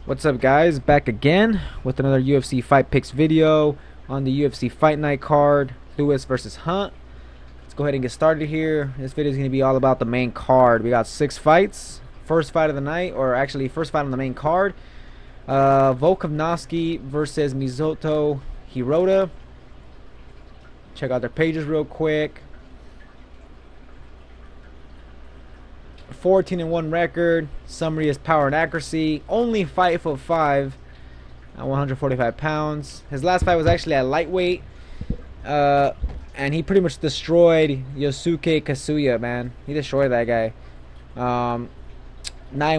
What's up, guys? Back again with another UFC Fight Picks video on the UFC Fight Night card, Lewis versus Hunt. Let's go ahead and get started here. This video is going to be all about the main card. We got 6 fights. First fight of the night, or actually first fight on the main card. Volkanovski versus Mizuto Hirota. Check out their pages real quick. 14-1 record. Summary is power and accuracy. Only 5'5" at 145 pounds. His last fight was actually at lightweight, and he pretty much destroyed Yosuke Kasuya, man. He destroyed that guy. 9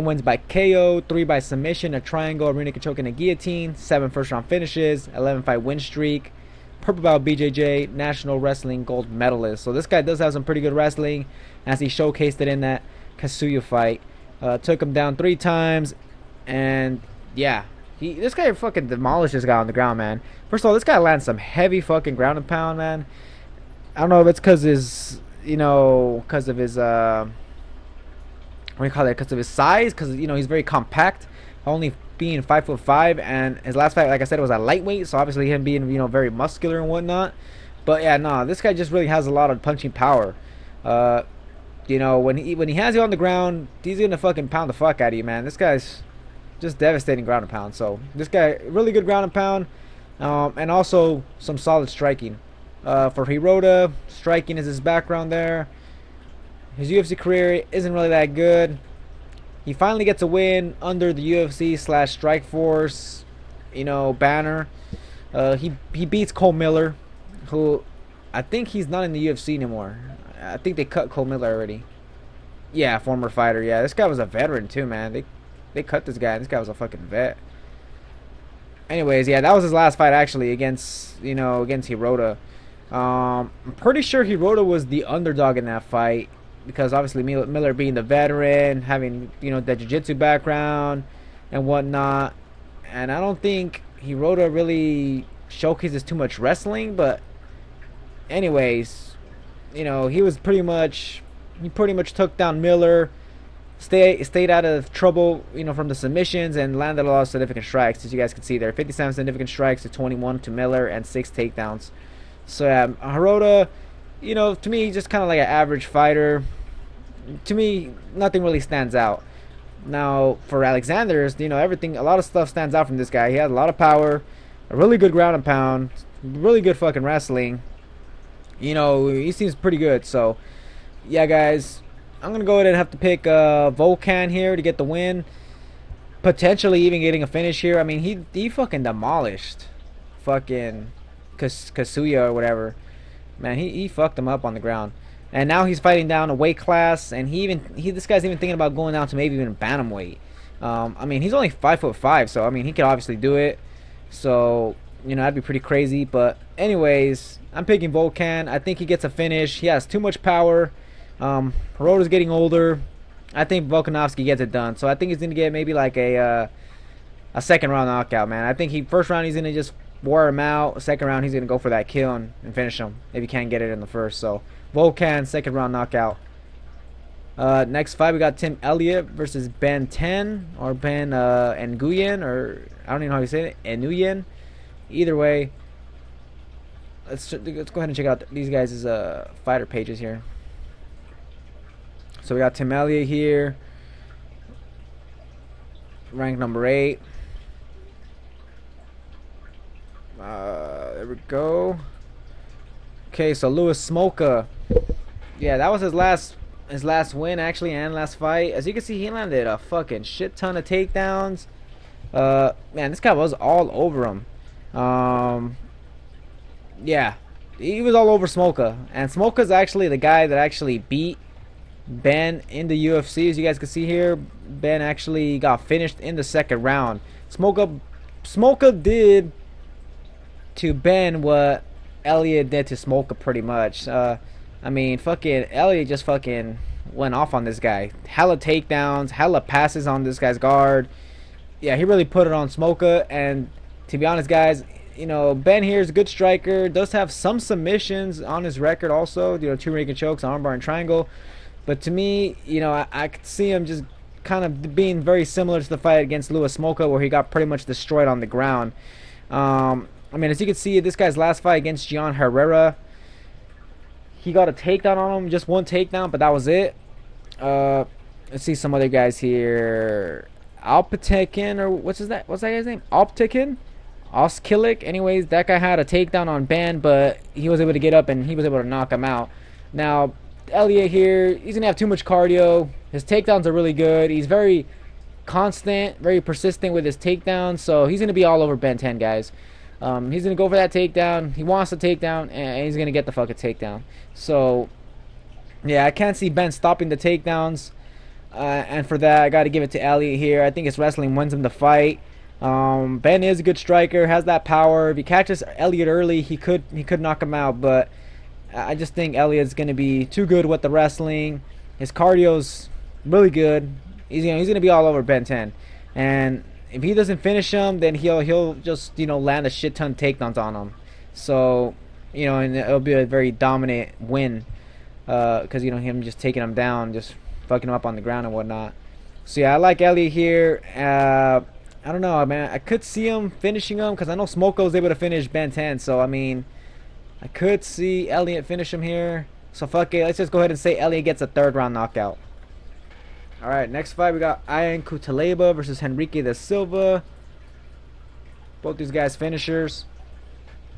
wins by KO, 3 by submission, a triangle, a rear naked choke, and a guillotine. 7 first-round finishes, 11-fight win streak. Purple belt BJJ, National Wrestling Gold Medalist. So this guy does have some pretty good wrestling, as he showcased it in that Kasuya fight. Took him down 3 times, and yeah, this guy fucking demolished this guy on the ground, man. First of all, this guy lands some heavy fucking ground and pound, man. I don't know if it's because of his what do you call it? Because of his size, because he's very compact, only being 5'5", and his last fight, like I said, was at lightweight, so obviously him being very muscular and whatnot. But yeah, no, this guy just really has a lot of punching power. When he has you on the ground, he's gonna fucking pound the fuck out of you, man. This guy's just devastating ground and pound. So this guy, really good ground and pound, and also some solid striking. For Hirota, striking is his background there. His UFC career isn't really that good. He finally gets a win under the UFC / Strikeforce, banner. He beats Cole Miller, who I think he's not in the UFC anymore. I think they cut Cole Miller already. Yeah, former fighter. Yeah, this guy was a veteran too, man. They cut this guy. This guy was a fucking vet. Anyways, yeah, that was his last fight actually against Hirota. I'm pretty sure Hirota was the underdog in that fight, because obviously Miller being the veteran, having the jiu-jitsu background and whatnot, and I don't think Hirota really showcases too much wrestling. But anyways, he pretty much took down Miller, stayed out of trouble, from the submissions, and landed a lot of significant strikes, as you guys can see there. 57 significant strikes to 21 to Miller, and 6 takedowns. So yeah, Hirota, to me, just kind of like an average fighter. To me, nothing really stands out. Now for Alexander's, everything, a lot of stuff stands out from this guy. He had a lot of power, a really good ground and pound, really good fucking wrestling. He seems pretty good. So yeah, guys, I'm gonna go ahead and have to pick Volkan here to get the win, potentially even getting a finish here. I mean, he fucking demolished fucking Kasuya or whatever, man. He fucked him up on the ground, and now he's fighting down a weight class, and this guy's even thinking about going down to maybe even bantamweight. I mean, he's only 5'5", so I mean, he could obviously do it. So that'd be pretty crazy. But anyways, I'm picking Volkan. I think he gets a finish. He has too much power. Hirota's getting older. I think Volkanovski gets it done. So I think he's gonna get maybe like a second round knockout, man. I think first round he's gonna just wear him out. Second round he's gonna go for that kill and finish him if he can't get it in the first. So Volkan, second round knockout. Next fight, we got Tim Elliott versus Ben 10 or Ben Nguyen, or I don't even know how you say it, Nguyen. Either way, let's go ahead and check out these guys' fighter pages here. So we got Tim Elliott here, ranked number 8. There we go. Okay, so Louis Smolka, yeah, that was his last win actually, and last fight. As you can see, he landed a fucking shit ton of takedowns. Man, this guy was all over him. Yeah, he was all over Smolka, and Smolka's actually the guy that actually beat Ben in the UFC. As you guys can see here, Ben actually got finished in the second round. Smolka did to Ben what Elliott did to Smolka, pretty much. I mean, fucking Elliott just fucking went off on this guy. Hella takedowns, hella passes on this guy's guard. Yeah, he really put it on Smolka. And to be honest, guys, Ben here is a good striker. Does have some submissions on his record also. 2 rear naked chokes, armbar, and triangle. But to me, I could see him just kind of being very similar to the fight against Louis Smolka, where he got pretty much destroyed on the ground. I mean, as you can see, this guy's last fight against Gian Herrera, he got a takedown on him, just one takedown, but that was it. Let's see some other guys here. Alptekin, or what's that guy's name? Alptekin? Oskilik. Anyways, that guy had a takedown on Ben, but he was able to get up and he was able to knock him out. Now, Elliott here, he's going to have too much cardio. His takedowns are really good. He's very constant, very persistent with his takedowns, so he's going to be all over Ben 10, guys. He's going to go for that takedown. He wants the takedown, and he's going to get the fucking takedown. So, yeah, I can't see Ben stopping the takedowns. And for that, I got to give it to Elliott here. I think his wrestling wins him the fight. Ben is a good striker, has that power. If he catches Elliott early, he could knock him out, but I just think Elliott's going to be too good with the wrestling. His cardio's really good. He's going to be all over Ben 10. And if he doesn't finish him, then he'll just, land a shit ton of takedowns on him. So, and it'll be a very dominant win, because him just taking him down, just fucking him up on the ground and whatnot. So yeah, I like Elliott here. I don't know, man. I could see him finishing him, because I know Smolka was able to finish Ben 10. So I mean, I could see Elliott finish him here. So fuck it, let's just go ahead and say Elliott gets a 3rd round knockout. Alright, next fight we got Cutelaba versus Henrique de Silva. Both these guys finishers.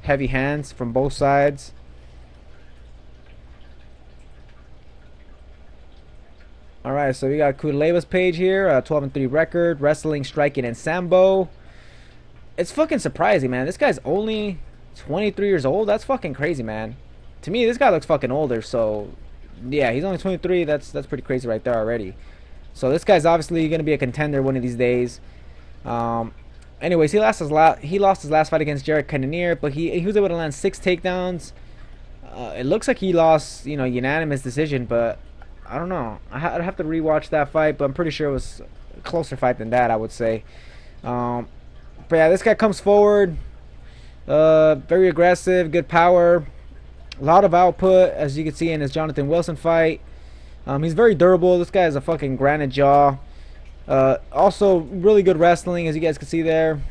Heavy hands from both sides. Alright, so we got Cutelaba's page here. 12-3 record. Wrestling, striking, and sambo. It's fucking surprising, man. This guy's only 23 years old. That's fucking crazy, man. To me, this guy looks fucking older. So, yeah, he's only 23. That's pretty crazy right there already. So this guy's obviously going to be a contender one of these days. Anyways, he lost his last fight against Jared Cannonier, but he was able to land 6 takedowns. It looks like he lost, unanimous decision, but I don't know. I'd have to rewatch that fight, but I'm pretty sure it was a closer fight than that, I would say. But yeah, this guy comes forward, very aggressive, good power, a lot of output, as you can see in his Jonathan Wilson fight. He's very durable. This guy has a fucking granite jaw. Also, really good wrestling, as you guys can see there.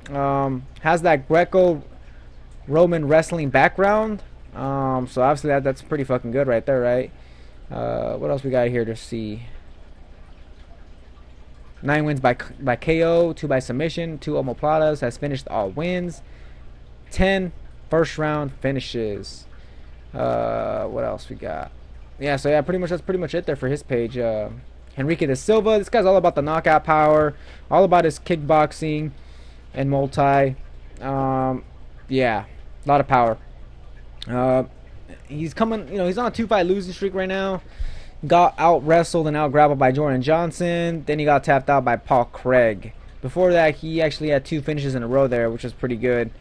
Has that Greco-Roman wrestling background. So obviously that's pretty fucking good right there, right? What else we got here to see? 9 wins by KO, 2 by submission, 2 omoplatas. Has finished all wins. 10 first round finishes. What else we got? Yeah, so yeah, that's pretty much it there for his page. Henrique de Silva, this guy's all about the knockout power, all about his kickboxing and multi. Yeah, a lot of power. He's coming, he's on a 2-fight losing streak right now. Got out wrestled and out grappled by Jordan Johnson. Then he got tapped out by Paul Craig. Before that, he actually had 2 finishes in a row there, which was pretty good.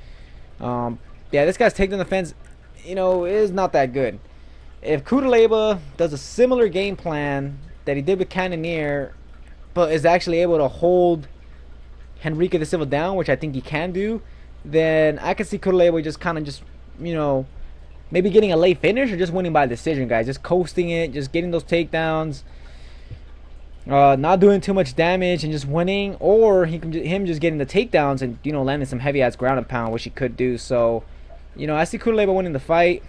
Yeah, this guy's takedown defense, is not that good. If Cutelaba does a similar game plan that he did with Cannonier, but is actually able to hold Henrique de Silva down, which I think he can do, then I can see Cutelaba just maybe getting a late finish or just winning by decision, guys. Just coasting it, just getting those takedowns, not doing too much damage and just winning, or him just getting the takedowns and landing some heavy ass ground and pound, which he could do. So, I see Cutelaba winning the fight.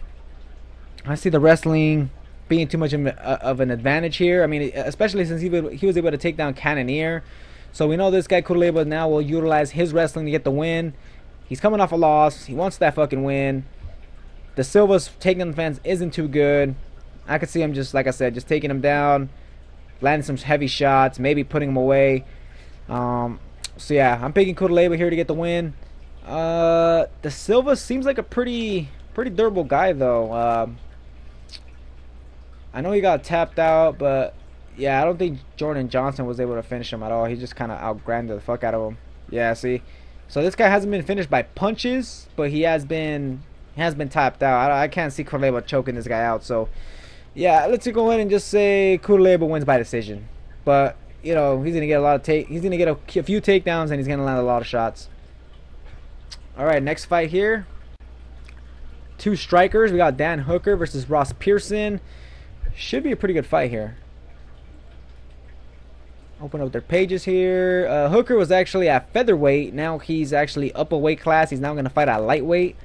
I see the wrestling being too much of an advantage here. I mean, especially since he was able to take down Cannonier. So we know this guy Cutelaba now will utilize his wrestling to get the win. He's coming off a loss. He wants that fucking win. The Silva's takedown defense isn't too good. I could see him just, like I said, just taking him down, landing some heavy shots, maybe putting him away. So yeah, I'm picking Cutelaba here to get the win. The Silva seems like a pretty durable guy though. I know he got tapped out, but yeah, I don't think Jordan Johnson was able to finish him at all. He just kind of outgrinded the fuck out of him. Yeah, see. So this guy hasn't been finished by punches, but he has been tapped out. I can't see Cutelaba choking this guy out. So yeah, let's go ahead and just say Cutelaba wins by decision. But he's gonna get a few takedowns and he's gonna land a lot of shots. All right, next fight here. 2 strikers. We got Dan Hooker versus Ross Pearson. Should be a pretty good fight here. Open up their pages here. Hooker was actually at featherweight. Now he's actually up a weight class. He's now going to fight at lightweight,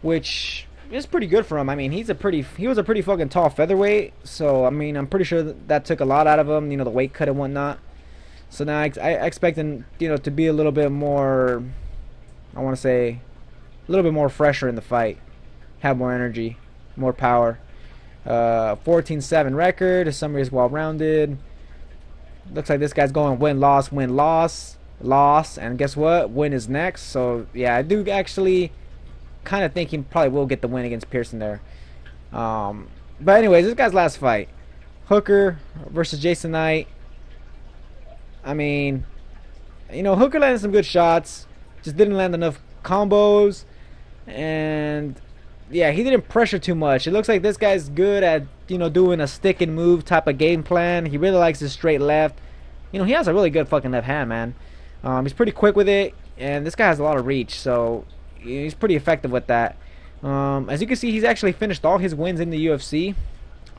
which is pretty good for him. I mean, he was a pretty fucking tall featherweight. So I mean, I'm pretty sure that took a lot out of him. You know, the weight cut and whatnot. So now I expect him, you know, to be a little bit more, I want to say, a little bit more fresher in the fight, have more energy, more power. 14-7 record. His summary is well-rounded. Looks like this guy's going win-loss, win-loss, loss, and guess what? Win is next. So yeah, I do actually kind of think he probably will get the win against Pearson there. But anyways, this guy's last fight, Hooker versus Jason Knight. I mean, you know, Hooker landed some good shots, just didn't land enough combos, and yeah, he didn't pressure too much. It looks like this guy's good at, you know, doing a stick and move type of game plan. He really likes his straight left. You know, he has a really good fucking left hand, man. He's pretty quick with it, and this guy has a lot of reach, so he's pretty effective with that. As you can see, he's actually finished all his wins in the UFC.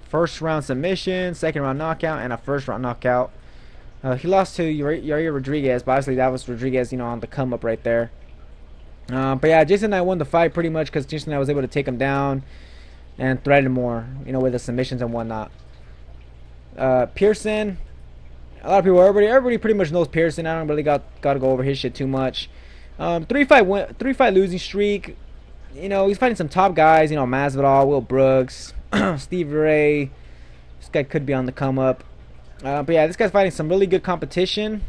First round submission, second round knockout, and a first round knockout. He lost to Yair Rodriguez, but obviously that was Rodriguez, you know, on the come up right there. But yeah, Jason Knight won the fight pretty much because Jason Knight was able to take him down and threaten more, you know, with the submissions and whatnot. Pearson, a lot of people, everybody pretty much knows Pearson. I don't really got to go over his shit too much. 3-fight losing streak. You know, he's fighting some top guys. You know, Masvidal, Will Brooks, Steve Ray. This guy could be on the come up. But yeah, this guy's fighting some really good competition.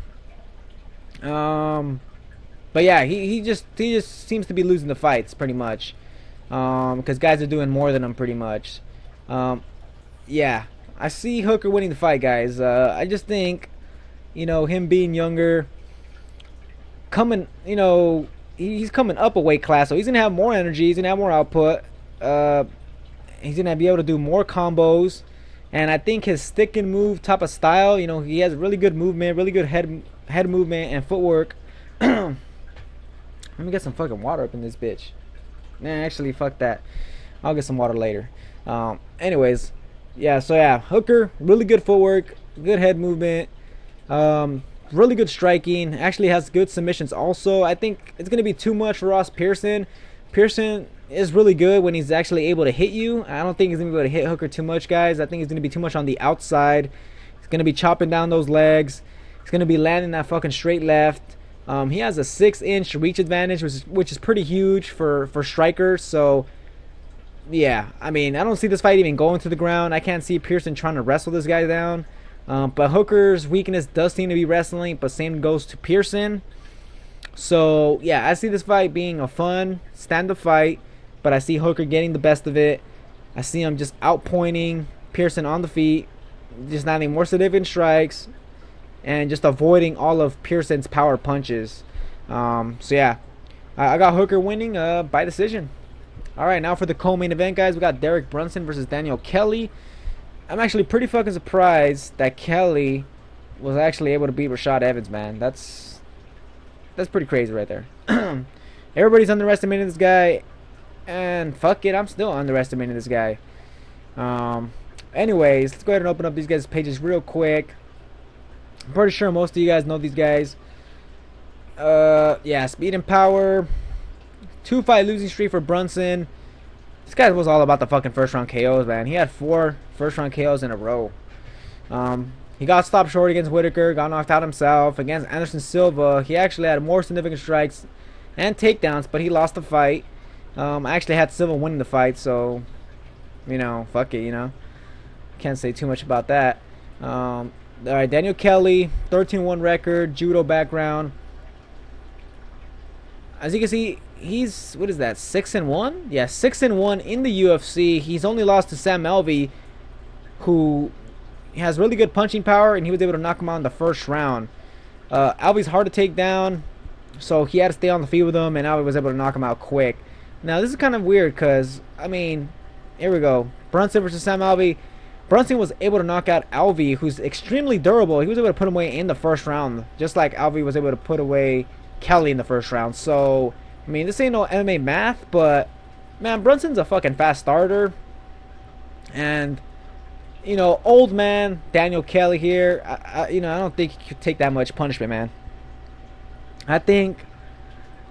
But yeah, he just seems to be losing the fights pretty much, because guys are doing more than him pretty much. Yeah, I see Hooker winning the fight, guys. I just think, you know, him being younger, coming, you know, he's coming up a weight class, so he's gonna have more energy, he's gonna have more output. He's gonna be able to do more combos. And I think his stick and move type of style, you know, he has really good movement, really good head movement and footwork. Let me get some fucking water up in this bitch. Nah, actually, fuck that. I'll get some water later. Anyways, yeah, so yeah, Hooker, really good footwork, good head movement, really good striking, actually has good submissions also. I think it's going to be too much for Ross Pearson. Pearson is really good when he's actually able to hit you. I don't think he's going to be able to hit Hooker too much, guys. I think he's going to be too much on the outside. He's going to be chopping down those legs. He's going to be landing that fucking straight left. He has a 6-inch reach advantage, which is pretty huge for strikers. So, yeah, I mean, I don't see this fight even going to the ground. I can't see Pearson trying to wrestle this guy down. But Hooker's weakness does seem to be wrestling, but same goes to Pearson. So, yeah, I see this fight being a fun stand-up fight, but I see Hooker getting the best of it. I see him just outpointing Pearson on the feet, just landing more significant strikes, and just avoiding all of Pearson's power punches. So, yeah, I got Hooker winning by decision. Alright, now for the co-main event, guys, we got Derrick Brunson versus Daniel Kelly. I'm actually pretty fucking surprised that Kelly was actually able to beat Rashad Evans, man. That's pretty crazy right there. Everybody's underestimating this guy, and fuck it, I'm still underestimating this guy. Anyways, let's go ahead and open up these guys' pages real quick. I'm pretty sure most of you guys know these guys. Yeah, speed and power. 2-fight losing streak for Brunson. This guy was all about the fucking first round KOs, man. He had 4 first round KOs in a row. He got stopped short against Whitaker, got knocked out himself. Against Anderson Silva, he actually had more significant strikes and takedowns, but he lost the fight. I actually had Silva winning the fight, so, you know, fuck it, you know. Can't say too much about that. Alright, Daniel Kelly, 13-1 record, judo background. As you can see, he's, what is that, 6-1? Yeah, 6-1 in the UFC. He's only lost to Sam Alvey, who has really good punching power, and he was able to knock him out in the first round. Alvey's hard to take down, so he had to stay on the field with him, and Alvey was able to knock him out quick. Now, this is kind of weird because, I mean, here we go. Brunson versus Sam Alvey. Brunson was able to knock out Alvey, who's extremely durable. He was able to put him away in the first round, just like Alvey was able to put away Kelly in the first round. So, I mean, this ain't no MMA math, but, man, Brunson's a fucking fast starter. And old man Daniel Kelly here. I don't think he could take that much punishment, man. I think,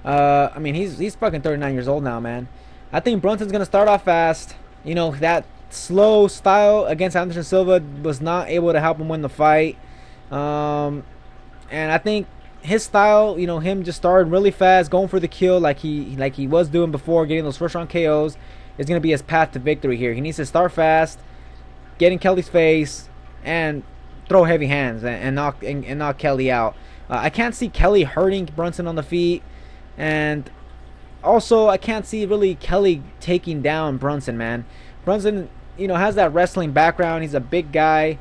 I mean, he's fucking 39 years old now, man. I think Brunson's gonna start off fast. That slow style against Anderson Silva was not able to help him win the fight. And I think his style, him just starting really fast, going for the kill like he was doing before, getting those first round KOs, is gonna be his path to victory here. He needs to start fast, get in Kelly's face, and throw heavy hands and knock Kelly out. I can't see Kelly hurting Brunson on the feet, and also I can't see really Kelly taking down Brunson, man. Brunson, has that wrestling background. He's a big guy,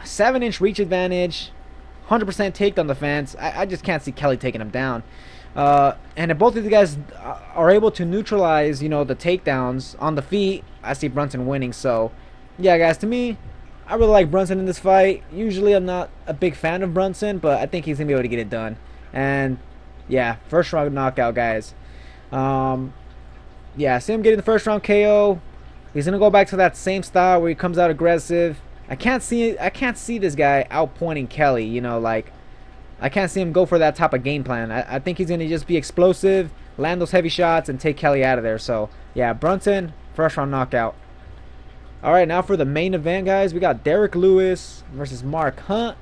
7-inch reach advantage, 100% takedown defense. I just can't see Kelly taking him down. And if both of these guys are able to neutralize, the takedowns on the feet, I see Brunson winning. So, yeah, guys, to me, I really like Brunson in this fight. Usually I'm not a big fan of Brunson, but I think he's going to be able to get it done. And, yeah, first round knockout, guys. Yeah, see him getting the first round KO. He's going to go back to that same style where he comes out aggressive. I can't see this guy outpointing Kelly, I can't see him go for that type of game plan. I think he's going to just be explosive, land those heavy shots, and take Kelly out of there. So, yeah, Brunson, first round knockout. Alright, now for the main event, guys, we got Derrick Lewis versus Mark Hunt.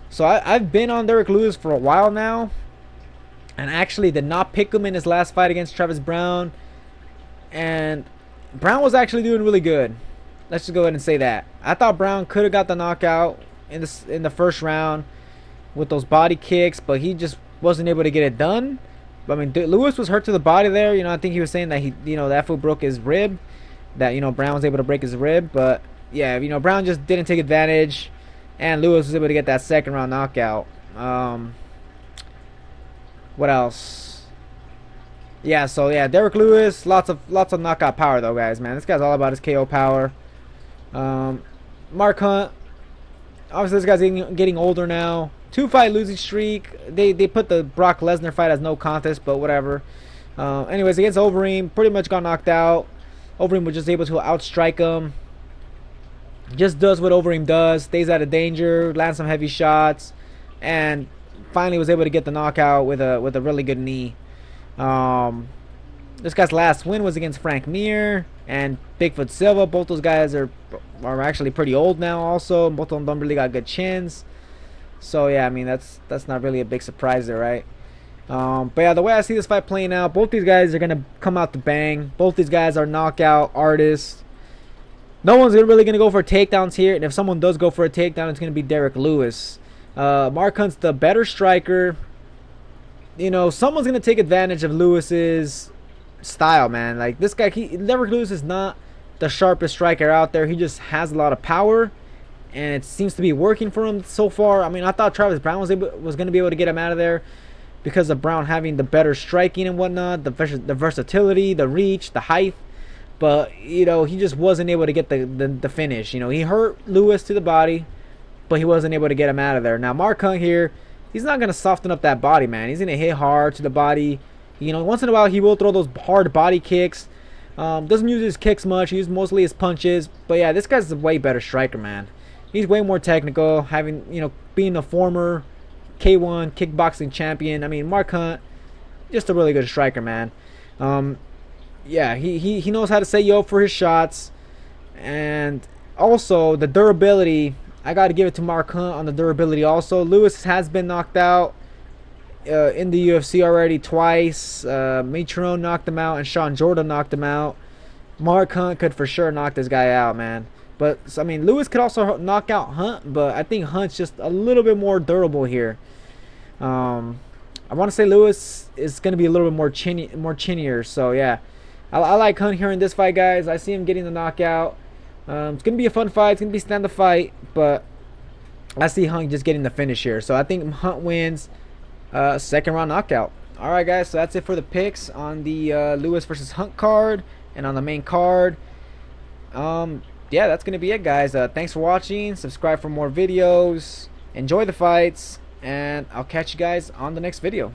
So, I've been on Derrick Lewis for a while now, and actually did not pick him in his last fight against Travis Brown. And Brown was actually doing really good. Let's just go ahead and say that. I thought Brown could have got the knockout in the first round with those body kicks, but he just wasn't able to get it done. I mean, Lewis was hurt to the body there. I think he was saying that that foot broke his rib. That Brown was able to break his rib, but yeah, Brown just didn't take advantage, and Lewis was able to get that second round knockout. What else? Yeah, so yeah, Derrick Lewis, lots of knockout power though, guys. Man, this guy's all about his KO power. Mark Hunt, obviously this guy's getting older now. 2-fight losing streak. They put the Brock Lesnar fight as no contest, but whatever. Anyways, against Overeem, pretty much got knocked out. Overeem was just able to outstrike him. Just does what Overeem does, stays out of danger, lands some heavy shots, and finally was able to get the knockout with a really good knee. This guy's last win was against Frank Mir and Bigfoot Silva. Both those guys are actually pretty old now also. Both of them don't really got good chins. So yeah, I mean that's not really a big surprise there, right? But yeah, the way I see this fight playing out, both these guys are gonna come out to bang. Both these guys are knockout artists. No one's really gonna go for takedowns here, and if someone does go for a takedown, it's gonna be Derrick Lewis. Mark Hunt's the better striker. Someone's gonna take advantage of Lewis's style, man. Like this guy, Derrick Lewis is not the sharpest striker out there. He just has a lot of power, and it seems to be working for him so far. I mean, I thought Travis Brown was gonna be able to get him out of there because of Brown having the better striking and whatnot, the versatility, the reach, the height. But he just wasn't able to get the finish. He hurt Lewis to the body, but he wasn't able to get him out of there. Now Mark Hunt here, he's not gonna soften up that body, man. He's gonna hit hard to the body. Once in a while he will throw those hard body kicks. Doesn't use his kicks much. He uses mostly his punches. But yeah, this guy's a way better striker, man. He's way more technical, being a former K1 kickboxing champion. I mean, Mark Hunt, just a really good striker, man. Yeah, he knows how to set you up for his shots, and also the durability. I got to give it to Mark Hunt on the durability also. Lewis has been knocked out in the UFC already twice. Mitrione knocked him out, and Sean Jordan knocked him out. Mark Hunt could for sure knock this guy out, man. But I mean, Lewis could also knock out Hunt, but I think Hunt's just a little bit more durable here. I want to say Lewis is going to be a little bit more chinnier. So yeah, I like Hunt here in this fight, guys. I see him getting the knockout. It's going to be a fun fight. It's going to be stand-up fight, but I see Hunt just getting the finish here. So I think Hunt wins second round knockout. Alright, guys, so that's it for the picks on the Lewis versus Hunt card and on the main card. Yeah, that's going to be it, guys. Thanks for watching. Subscribe for more videos. Enjoy the fights, and I'll catch you guys on the next video.